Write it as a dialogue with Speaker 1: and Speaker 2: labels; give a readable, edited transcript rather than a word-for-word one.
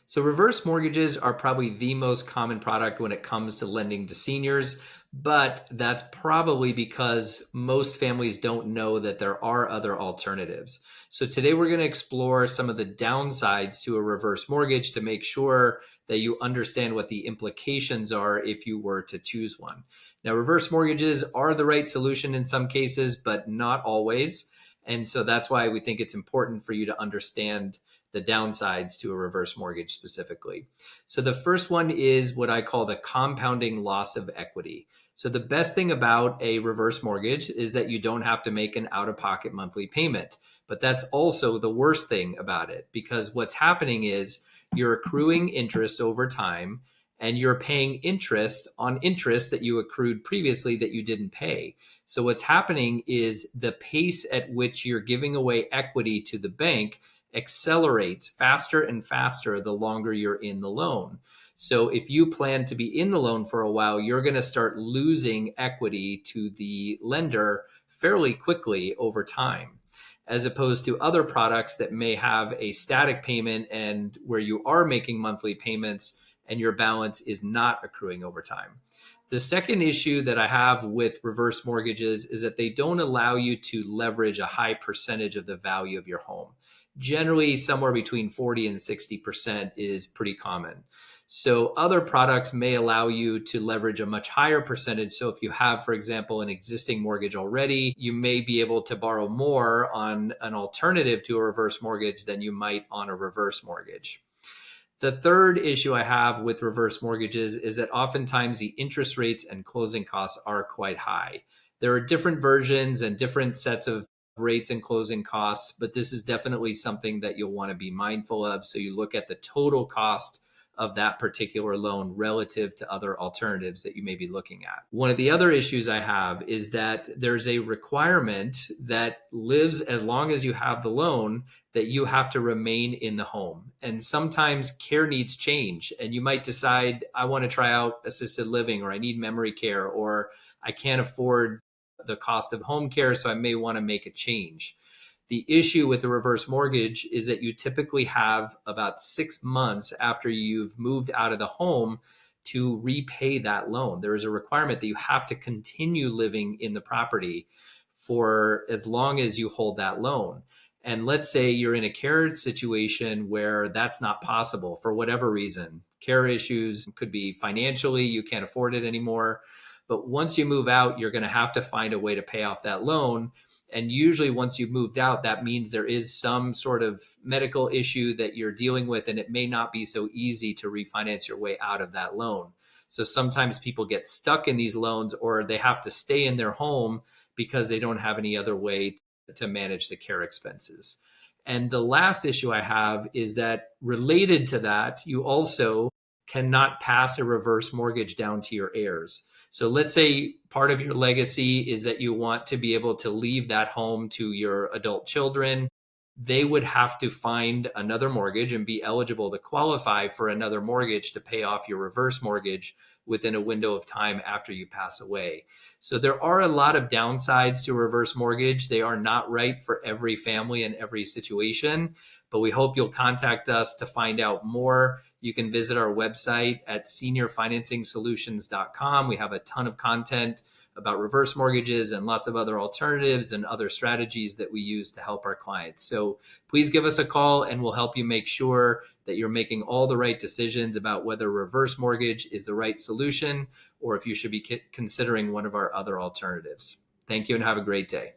Speaker 1: So, reverse mortgages are probably the most common product when it comes to lending to seniors, but that's probably because most families don't know that there are other alternatives. So, today we're going to explore some of the downsides to a reverse mortgage to make sure that you understand what the implications are if you were to choose one. Now, reverse mortgages are the right solution in some cases, but not always. And so that's why we think it's important for you to understand the downsides to a reverse mortgage specifically. So the first one is what I call the compounding loss of equity. So the best thing about a reverse mortgage is that you don't have to make an out-of-pocket monthly payment. But that's also the worst thing about it, because what's happening is you're accruing interest over time and you're paying interest on interest that you accrued previously that you didn't pay. So what's happening is the pace at which you're giving away equity to the bank accelerates faster and faster the longer you're in the loan. So if you plan to be in the loan for a while, you're going to start losing equity to the lender fairly quickly over time, as opposed to other products that may have a static payment and where you are making monthly payments and your balance is not accruing over time. The second issue that I have with reverse mortgages is that they don't allow you to leverage a high percentage of the value of your home. Generally, somewhere between 40 and 60% is pretty common. So other products may allow you to leverage a much higher percentage. So if you have, for example, an existing mortgage already, you may be able to borrow more on an alternative to a reverse mortgage than you might on a reverse mortgage. The third issue I have with reverse mortgages is that oftentimes the interest rates and closing costs are quite high. There are different versions and different sets of rates and closing costs, but this is definitely something that you'll want to be mindful of. So you look at the total cost of that particular loan relative to other alternatives that you may be looking at. One of the other issues I have is that there's a requirement that lives as long as you have the loan that you have to remain in the home. And sometimes care needs change, and you might decide, I want to try out assisted living, or I need memory care, or I can't afford the cost of home care, so I may want to make a change. The issue with the reverse mortgage is that you typically have about 6 months after you've moved out of the home to repay that loan. There is a requirement that you have to continue living in the property for as long as you hold that loan. And let's say you're in a care situation where that's not possible for whatever reason. Care issues could be financially, you can't afford it anymore. But once you move out, you're going to have to find a way to pay off that loan. And usually, once you've moved out, that means there is some sort of medical issue that you're dealing with, and it may not be so easy to refinance your way out of that loan. So sometimes people get stuck in these loans, or they have to stay in their home because they don't have any other way to manage the care expenses. And the last issue I have is that related to that, you also cannot pass a reverse mortgage down to your heirs. So let's say part of your legacy is that you want to be able to leave that home to your adult children. They would have to find another mortgage and be eligible to qualify for another mortgage to pay off your reverse mortgage within a window of time after you pass away. So there are a lot of downsides to a reverse mortgage. They are not right for every family and every situation, but we hope you'll contact us to find out more. You can visit our website at seniorfinancingsolutions.com. We have a ton of content about reverse mortgages and lots of other alternatives and other strategies that we use to help our clients. So please give us a call and we'll help you make sure that you're making all the right decisions about whether reverse mortgage is the right solution or if you should be considering one of our other alternatives. Thank you and have a great day.